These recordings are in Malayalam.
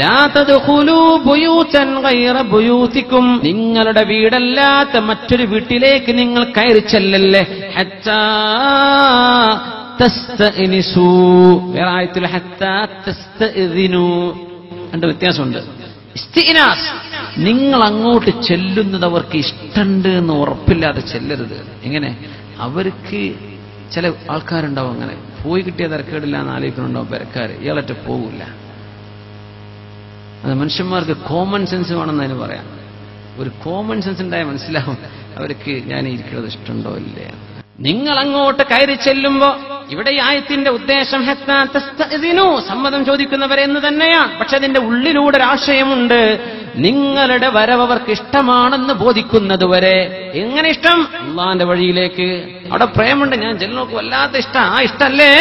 ലാ തദ്ഖുലൂ ബുയൂതൻ ഗൈറ ബുയൂതികും, നിങ്ങളുടെ വീടല്ലാത്ത മറ്റൊരു വീട്ടിലേക്ക് നിങ്ങൾ കയറി ചെല്ലല്ലേ. ഹത്താ തസ്തഇനിസൂ, വേറെ ആയത്തിൽ ഹത്താ തസ്തഇദിനു, രണ്ട് വ്യത്യാസമുണ്ട്. ഇസ്തിനാസ്, നിങ്ങൾ അങ്ങോട്ട് ചെല്ലുന്നത് അവർക്ക് ഇഷ്ടമുണ്ട് എന്ന് ഉറപ്പില്ലാതെ ചെല്ലരുത്. എങ്ങനെ? അവർക്ക് ചില ആൾക്കാരുണ്ടാവും അങ്ങനെ പോയി കിട്ടിയ തിരക്കേടില്ല എന്ന് ആലോചിക്കുന്നുണ്ടാവും പെരക്കാർ, ഇയാളൊറ്റ പോകില്ല. അത് മനുഷ്യന്മാർക്ക് കോമൺ സെൻസ് വേണമെന്ന് അതിന് പറയാം. ഒരു കോമൺ സെൻസ് ഉണ്ടായാൽ മനസ്സിലാവും അവർക്ക് ഞാൻ ഇരിക്കുന്നത് ഇഷ്ടമുണ്ടോ ഇല്ലേ. നിങ്ങൾ അങ്ങോട്ട് കയറി ചെല്ലുമ്പോ, ഇവിടെ ഈ ആയത്തിന്റെ ഉദ്ദേശം ഹത്താ തസ്തഇദിനു, സമ്മതം ചോദിക്കുന്നവരെ എന്ന് തന്നെയാണ്. പക്ഷെ അതിന്റെ ഉള്ളിലൂടെ ഒരാശയമുണ്ട്. നിങ്ങളുടെ വരവ് അവർക്ക് ഇഷ്ടമാണെന്ന് ബോധിക്കുന്നത് വരെ. എങ്ങനെ ഇഷ്ടം? അള്ളാന്റെ വഴിയിലേക്ക്. അവിടെ പ്രേമുണ്ട്, ഞാൻ ചെല്ലുനോക്ക് വല്ലാത്ത ഇഷ്ടം. ആ ഇഷ്ടല്ലേ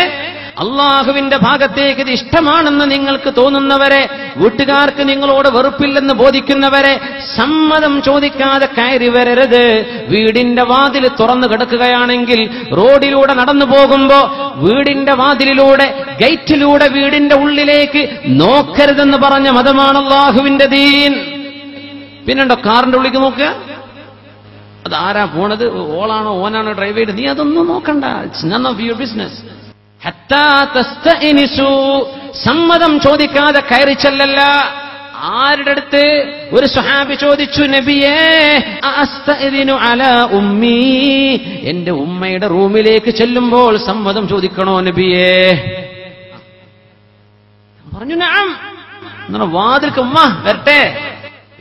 അള്ളാഹുവിന്റെ ഭാഗത്തേക്ക് ഇത് ഇഷ്ടമാണെന്ന് നിങ്ങൾക്ക് തോന്നുന്നവരെ, വീട്ടുകാർക്ക് നിങ്ങളോട് വെറുപ്പില്ലെന്ന് ബോധിക്കുന്നവരെ സമ്മതം ചോദിക്കാതെ കയറി വരരുത്. വീടിന്റെ വാതിൽ തുറന്നു കിടക്കുകയാണെങ്കിൽ റോഡിലൂടെ നടന്നു പോകുമ്പോ വീടിന്റെ വാതിലിലൂടെ, ഗേറ്റിലൂടെ വീടിന്റെ ഉള്ളിലേക്ക് നോക്കരുതെന്ന് പറഞ്ഞ മതമാണ് അള്ളാഹുവിന്റെ ദീൻ. പിന്നെണ്ടോ കാറിന്റെ ഉള്ളിലേക്ക് നോക്കുക, അത് ആരാ പോണത്, ഓളാണോ ഓനാണോ ഡ്രൈവ് ചെയ്ത്, നീ അതൊന്നും നോക്കണ്ട. It's none of your business. ഹത്താ തസ്തഇനിസു, സമ്മതം ചോദിക്കാതെ കയറി ചെല്ലല്ല. ആരുടെ അടുത്ത്? ഒരു സ്വഹാബി ചോദിച്ചു, നബിയേ അസ്തഇദിനു അലാ ഉമ്മി, എന്റെ ഉമ്മയുടെ റൂമിലേക്ക് ചെല്ലുമ്പോൾ സമ്മതം ചോദിക്കണോ നബിയേ? പറഞ്ഞു നഅം. എന്നാ വാതിൽക്ക് ഉമ്മ വരട്ടെ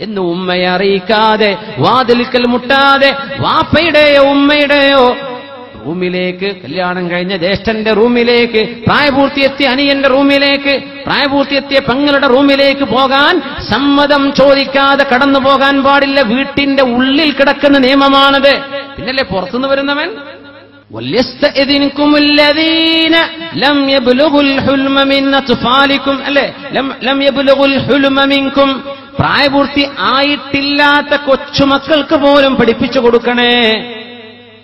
എന്ന് ഉമ്മയെ അറിയിക്കാതെ, വാതിൽക്കൽ മുട്ടാതെ, വാപ്പയുടെയോ ഉമ്മയുടെയോ റൂമിലേക്ക്, കല്യാണം കഴിഞ്ഞ ജ്യേഷ്ഠന്റെ റൂമിലേക്ക്, പ്രായപൂർത്തിയെത്തിയ അനിയന്റെ റൂമിലേക്ക്, പ്രായപൂർത്തിയെത്തിയ പെങ്ങളുടെ റൂമിലേക്ക് പോകാൻ സമ്മതം ചോദിക്കാതെ കടന്നു പോകാൻ പാടില്ല. വീട്ടിന്റെ ഉള്ളിൽ കിടക്കുന്ന നിയമമാണത്. പിന്നല്ലേ പുറത്തുനിന്ന് വരുന്നവൻ വല്യസ്തഇദിൻകുമുല്ലദീന ലം യബ്ലുഗുൽ ഹുൽമ മിൻ അത്ഫാലികും, അല്ലേ, ലം യബ്ലുഗുൽ ഹുൽമ മിൻകും, പ്രായപൂർത്തി ആയിട്ടില്ലാത്ത കൊച്ചുമക്കൾക്ക് പോലും പഠിപ്പിച്ചു കൊടുക്കണേ.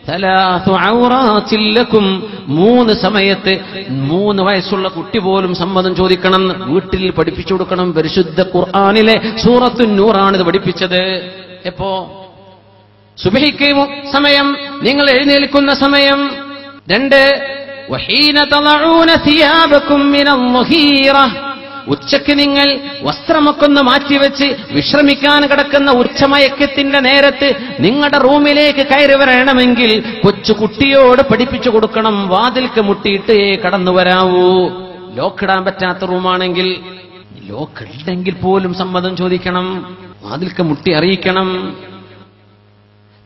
സലാസു ഔറാത്തിൽ ലക്കും, 3 സമയത്ത് 3 വയസ്സുള്ള കുട്ടി പോലും സമ്മതം ചോദിക്കണം. വീട്ടിൽ പഠിപ്പിച്ചു കൊടുക്കണം. പരിശുദ്ധ ഖുർആനിലെ സൂറത്തുൻ നൂറാണ് ഇത് പഠിപ്പിച്ചത്. എപ്പോ? സുബ്ഹിക്ക് സമയം, നിങ്ങൾ എഴുന്നേൽക്കുന്ന സമയം. 2 വഹീന തളഊന സിയാബകും മിനൽ മുഹീറ, ഉച്ചയ്ക്ക് നിങ്ങൾ വസ്ത്രമൊക്കെ ഒന്ന് മാറ്റിവെച്ച് വിശ്രമിക്കാൻ കിടക്കുന്ന ഉച്ചമയക്കത്തിന്റെ നേരത്ത് നിങ്ങളുടെ റൂമിലേക്ക് കയറി വരണമെങ്കിൽ കൊച്ചു കുട്ടിയോട് പഠിപ്പിച്ചു കൊടുക്കണം. വാതിൽക്ക് മുട്ടിയിട്ട് കടന്നു വരാവൂ. ലോക്കിടാൻ പറ്റാത്ത റൂമാണെങ്കിൽ, ലോക്കില്ലെങ്കിൽ പോലും സമ്മതം ചോദിക്കണം. വാതിൽക്ക് മുട്ടി അറിയിക്കണം.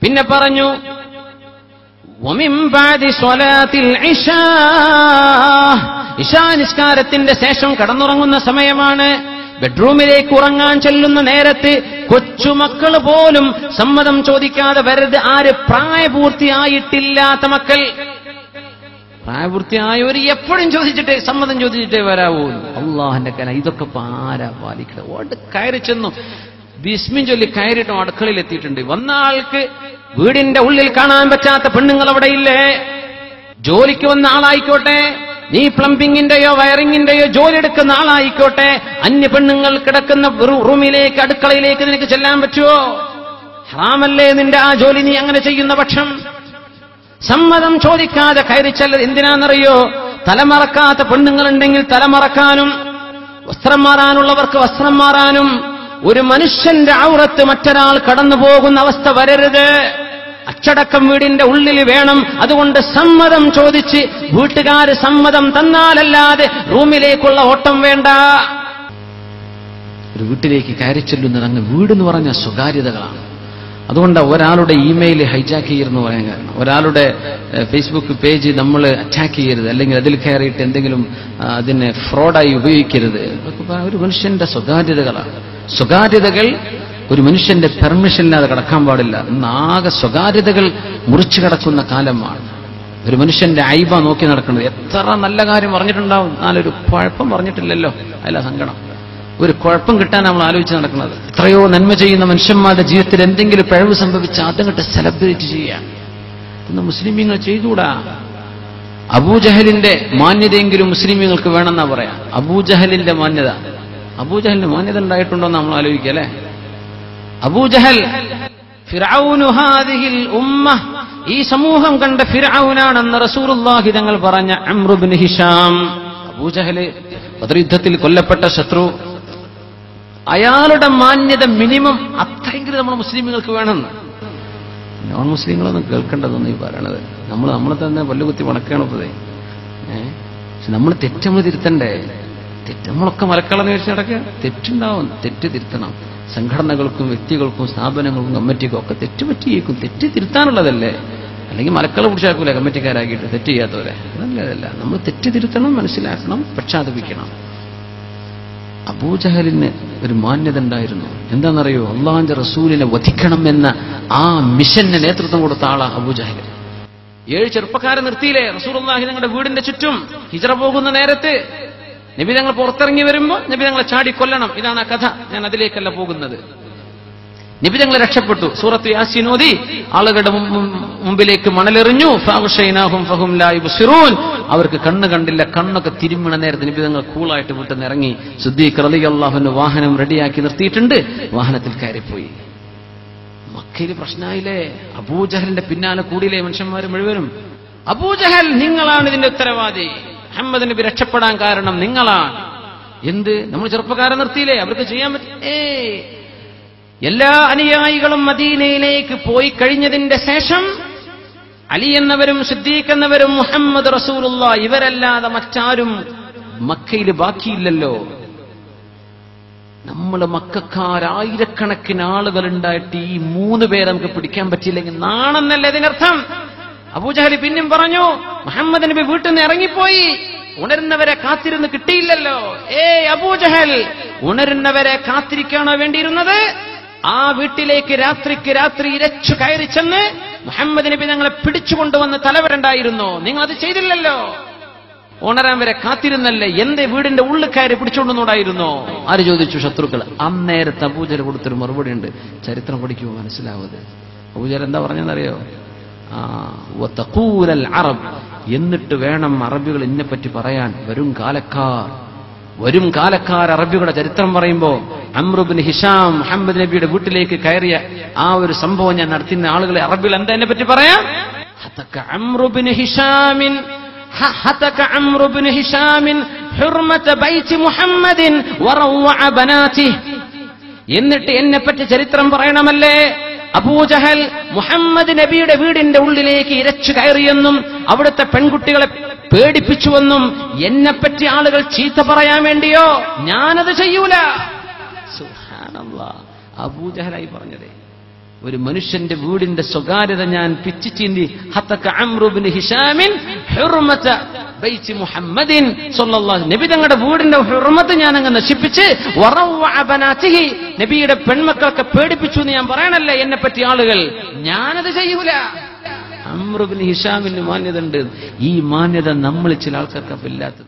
പിന്നെ പറഞ്ഞു വമിൻ ബഅദി സ്വലാത്തിൽ ഇശാ, ഇശാ നിസ്കാരത്തിന്റെ ശേഷം കടന്നുറങ്ങുന്ന സമയമാണ്. ബെഡ്റൂമിലേക്ക് ഉറങ്ങാൻ ചെല്ലുന്ന നേരത്ത് കൊച്ചുമക്കൾ പോലും സമ്മതം ചോദിക്കാതെ വരരുത്. ആര്? പ്രായപൂർത്തിയായിട്ടില്ലാത്ത മക്കൾ. പ്രായപൂർത്തിയായവർ എപ്പോഴും ചോദിച്ചിട്ടേ, സമ്മതം ചോദിച്ചിട്ടേ വരാവൂ. അള്ളാഹുന്റെ കല ഇതൊക്കെ ആരാ പാലിക്കണം? ഓട് കയറി ചെന്നു ബിസ്മിൻ ചൊല്ലി കയറിയിട്ടും അടുക്കളയിൽ എത്തിയിട്ടുണ്ട്. വന്ന ആൾക്ക് വീടിന്റെ ഉള്ളിൽ കാണാൻ പറ്റാത്ത പെണ്ണുങ്ങൾ അവിടെ ഇല്ലേ? ജോലിക്ക് വന്ന ആളായിക്കോട്ടെ, നീ പ്ലംബിങ്ങിന്റെയോ വയറിങ്ങിന്റെയോ ജോലി എടുക്കുന്ന ആളായിക്കോട്ടെ, അന്യ പെണ്ണുങ്ങൾ കിടക്കുന്ന റൂമിലേക്ക്, അടുക്കളയിലേക്ക് നിനക്ക് ചെല്ലാൻ പറ്റുമോ? ഹറാമല്ലേ നിന്റെ ആ ജോലി നീ അങ്ങനെ ചെയ്യുന്ന പക്ഷം? സമ്മതം ചോദിക്കാതെ കയറി ചെല്ലത് എന്തിനാണെന്നറിയോ? തലമറക്കാത്ത പെണ്ണുങ്ങളുണ്ടെങ്കിൽ തലമറക്കാനും, വസ്ത്രം മാറാനുള്ളവർക്ക് വസ്ത്രം മാറാനും, ഒരു മനുഷ്യന്റെ ഔറത്ത് മറ്റൊരാൾ കടന്നു പോകുന്ന അവസ്ഥ വരരുത്. അച്ചടക്കം വീടിന്റെ ഉള്ളിൽ വേണം. അതുകൊണ്ട് സമ്മതം ചോദിച്ച്, വീട്ടുകാര് സമ്മതം തന്നാലല്ലാതെ റൂമിലേക്കുള്ള ഓട്ടം വേണ്ട. ഒരു വീട്ടിലേക്ക് കയറി ചെല്ലുന്നത് അങ്ങ് വീടെന്ന് പറഞ്ഞ സ്വകാര്യതകളാണ്. അതുകൊണ്ട് ഒരാളുടെ ഇമെയിൽ ഹൈജാക്ക് ചെയ്യരുതെന്ന് പറയാൻ കാരണം, ഒരാളുടെ ഫേസ്ബുക്ക് പേജ് നമ്മൾ അറ്റാക്ക് ചെയ്യരുത്, അല്ലെങ്കിൽ അതിൽ കയറിയിട്ട് എന്തെങ്കിലും അതിനെ ഫ്രോഡായി ഉപയോഗിക്കരുത്. ഒരു മനുഷ്യന്റെ സ്വകാര്യതകളാണ്. സ്വകാര്യതകൾ ഒരു മനുഷ്യന്റെ പെർമിഷനില്ലാതെ കടക്കാൻ പാടില്ല. ഇന്നാകെ സ്വകാര്യതകൾ മുറിച്ചു കടക്കുന്ന കാലമാണ്. ഒരു മനുഷ്യന്റെ ഐബ നോക്കി നടക്കുന്നത്. എത്ര നല്ല കാര്യം പറഞ്ഞിട്ടുണ്ടാവും, നാലൊരു കുഴപ്പം പറഞ്ഞിട്ടില്ലല്ലോ, അതിലാ സങ്കടം. ഒരു കുഴപ്പം കിട്ടാൻ നമ്മൾ ആലോചിച്ച് നടക്കുന്നത്. എത്രയോ നന്മ ചെയ്യുന്ന മനുഷ്യന്മാരുടെ ജീവിതത്തിൽ എന്തെങ്കിലും പിഴവ് സംഭവിച്ച അതങ്ങട്ട് സെലിബ്രേറ്റ് ചെയ്യാൻ ഇന്ന് മുസ്ലിമീങ്ങൾ ചെയ്തുകൂടാ. അബൂജഹലിന്റെ മാന്യതയെങ്കിലും മുസ്ലിമീങ്ങൾക്ക് വേണമെന്നാ പറയാം. അബൂജഹലിന്റെ മാന്യത അബൂജഹലിന് മാന്യത ഉണ്ടായിട്ടുണ്ടോ എന്ന് നമ്മൾ ആലോചിക്കുക അല്ലേ? അബൂജഹൽ ഫിർഔനു ഹാദിഹിൽ ഉമ്മ, ഈ സമൂഹം കണ്ട ഫിർഔനാണെന്ന് റസൂലുള്ളാഹി തങ്ങൾ പറഞ്ഞ അംർ ഇബ്നു ഹിഷാം. അബൂജഹൽ ബദർ യുദ്ധത്തിൽ കൊല്ലപ്പെട്ട ശത്രു. അയാളുടെ മാന്യത മിനിമം അത്രയെങ്കിലും നമ്മുടെ മുസ്ലിമുകൾക്ക് വേണമെന്ന്. നോൺ മുസ്ലിങ്ങളൊന്നും കേൾക്കേണ്ടതൊന്നും ഈ പറയണത്. നമ്മളെ തന്നെ പല്ലുകുത്തി വണക്കണപ്പതേ. പക്ഷെ നമ്മൾ നമ്മൾ തിരുത്തണ്ടേ? നമ്മളൊക്കെ മലക്കളന്ന് വെച്ച് നടക്കുക. തെറ്റുണ്ടാവും, തെറ്റ് തിരുത്തണം. സംഘടനകൾക്കും വ്യക്തികൾക്കും സ്ഥാപനങ്ങൾക്കും കമ്മിറ്റിക്കും ഒക്കെ തെറ്റ് പറ്റിയേക്കും. തെറ്റ് തിരുത്താനുള്ളതല്ലേ? അല്ലെങ്കിൽ മലക്കളെ പിടിച്ചാക്കൂല കമ്മിറ്റിക്കാരാക്കിയിട്ട് തെറ്റ് ചെയ്യാത്തവരെ. അതല്ല, നമ്മൾ തെറ്റ് തിരുത്തണം, മനസ്സിലാക്കണം, പശ്ചാത്തപിക്കണം. അബൂജഹലിന് ഒരു മാന്യത ഉണ്ടായിരുന്നു. എന്താണെന്നറിയോ? അള്ളാഹുവിന്റെ റസൂലിനെ വധിക്കണം എന്ന ആ മിഷന് നേതൃത്വം കൊടുത്ത ആളാ അബൂജഹൽ. 7 ചെറുപ്പക്കാരെ നിർത്തിയില്ലേ റസൂലുള്ളാഹി തങ്ങളുടെ വീടിന്റെ ചുറ്റും ഹിജ്റ പോകുന്ന നേരത്ത്? നബി തങ്ങൾ പുറത്തിറങ്ങി വരുമ്പോ നബി തങ്ങളെ ചാടി കൊല്ലണം. ഇതാണ് ആ കഥ. ഞാൻ അതിലേക്കല്ല പോകുന്നത്. നബി തങ്ങൾ രക്ഷപ്പെട്ടു. സൂറത്ത് യാസീൻ ഓതി ആളുകളുടെ മുമ്പിലേക്ക് മണലെറിഞ്ഞു. ഫഅഗ്ശൈനാഹും ഫഹും ലാ യുബ്സിറൂൻ. അവർക്ക് കണ്ണ് കണ്ടില്ല. കണ്ണൊക്കെ തിരുമ്മണ നേരത്ത് നബി തങ്ങൾ കൂളായിട്ട് വീട്ടിൽ ഇറങ്ങി. സിദ്ദീഖ് റളിയല്ലാഹു അൻഹു വാഹനം റെഡിയാക്കി നിർത്തിയിട്ടുണ്ട്. വാഹനത്തിൽ കയറിപ്പോയി. മക്കയിൽ പ്രശ്നമായില്ലേ? അബൂജഹലിന്റെ പിന്നാലെ കൂടിയില്ലേ മനുഷ്യന്മാർ മുഴുവനും? അബൂജഹൽ, നിങ്ങളാണ് ഇതിന്റെ ഉത്തരവാദി. മുഹമ്മദ് നബി രക്ഷപ്പെടാൻ കാരണം നിങ്ങളാണ്. എന്ത്? നമ്മൾ ചെറുപ്പക്കാരെ നിർത്തിയില്ലേ? അവർക്ക് ചെയ്യാൻ പറ്റേ? എല്ലാ അനുയായികളും മദീനയിലേക്ക് പോയി കഴിഞ്ഞതിന്റെ ശേഷം അലി എന്നവരും സിദ്ദീഖ് എന്നവരും മുഹമ്മദ് റസൂലുള്ളാഹി ഇവരല്ലാതെ മറ്റാരും മക്കയിൽ ബാക്കിയില്ലല്ലോ. നമ്മൾ മക്കക്കാരായിരക്കണക്കിന് ആളുകൾ ഉണ്ടായിട്ട് ഈ 3 പേരെ നമുക്ക് പിടിക്കാൻ പറ്റിയില്ലെങ്കിൽ നാണെന്നല്ലേ ഇതിനർത്ഥം? അബൂജഹൽ പിന്നെയും പറഞ്ഞു, മുഹമ്മദ് നബി വീട്ടിൽ നിന്ന് ഇറങ്ങിപ്പോയി, ഉണരുന്നവരെ കാത്തിരുന്ന് കിട്ടിയില്ലല്ലോ. അബൂജഹൽ, ഉണരുന്നവരെ കാത്തിരിക്കാണോ വേണ്ടിയിരുന്നത്? ആ വീട്ടിലേക്ക് രാത്രിക്ക് രാത്രി ഇരച്ചു കയറി ചെന്ന് മുഹമ്മദ് നബി ഞങ്ങളെ പിടിച്ചുകൊണ്ടുവന്ന് തലവരണ്ടായിരുന്നോ? നിങ്ങൾ അത് ചെയ്തില്ലല്ലോ. ഉണരാൻ വരെ കാത്തിരുന്നല്ലേ? എന്റെ വീടിന്റെ ഉള്ളിൽ കയറി പിടിച്ചുകൊണ്ടുവന്നോടായിരുന്നോ? ആര് ചോദിച്ചു? ശത്രുക്കൾ. അന്നേരത്ത് അബൂജഹൽ കൊടുത്തൊരു മറുപടി ഉണ്ട്. ചരിത്രം പഠിക്കുമോ മനസ്സിലാവത്. അബൂജഹൽ എന്താ പറഞ്ഞെന്നറിയോ? അറബ്, എന്നിട്ട് വേണം അറബികൾ എന്നെപ്പറ്റി പറയാൻ. വരും കാലക്കാർ അറബികളുടെ ചരിത്രം പറയുമ്പോ അംർ ഇബ്നു ഹിഷാം മുഹമ്മദ് നബിയുടെ വീട്ടിലേക്ക് കയറിയ ആ ഒരു സംഭവം ഞാൻ നടത്തുന്ന ആളുകളെ അറബികൾ എന്താ എന്നെ പറ്റി പറയാം? അംർ ഇബ്നു ഹിഷാമിൻ ഹുർമത ബൈതി മുഹമ്മദിൻ വറവഅ ബനാതിഹി. എന്നിട്ട് എന്നെപ്പറ്റി ചരിത്രം പറയണമല്ലേ? അബൂജഹൽ മുഹമ്മദ് നബിയുടെ വീടിന്റെ ഉള്ളിലേക്ക് ഇരച്ചു കയറിയെന്നും അവിടുത്തെ പെൺകുട്ടികളെ പേടിപ്പിച്ചുവെന്നും എന്നെപ്പറ്റി ആളുകൾ ചീത്ത പറയാൻ വേണ്ടിയോ? ഞാനത് ചെയ്യൂല. സുബ്ഹാനല്ലാഹ്. അബൂജഹലായി പറഞ്ഞതേ. ഒരു മനുഷ്യന്റെ വീടിന്റെ സ്വകാര്യത ഞാൻ പിച്ചിച്ചീന്തി. ഹതക അംർ ഇബ്നു ഹിഷാമിൻ ഹുർമത ബൈതി മുഹമ്മദിൻ സ്വല്ലല്ലാഹു അലൈഹി. നബി തങ്ങളുടെ വീടിന്റെ ഹുർമത്ത് ഞാൻ അങ്ങ് നശിപ്പിച്ച് വറവഅ ബനാതിഹി, നബിയുടെ പെൺമക്കളൊക്കെ പേടിപ്പിച്ചു എന്ന് ഞാൻ പറയണല്ലേ എന്നെപ്പറ്റി ആളുകൾ. ഞാനത് ചെയ്യൂല. അംർ ഇബ്നു ഹിഷാമിന് മാന്യത ഉണ്ട്. ഈ മാന്യത നമ്മൾ ചില ആൾക്കാർക്ക് ഇല്ലാത്തത്.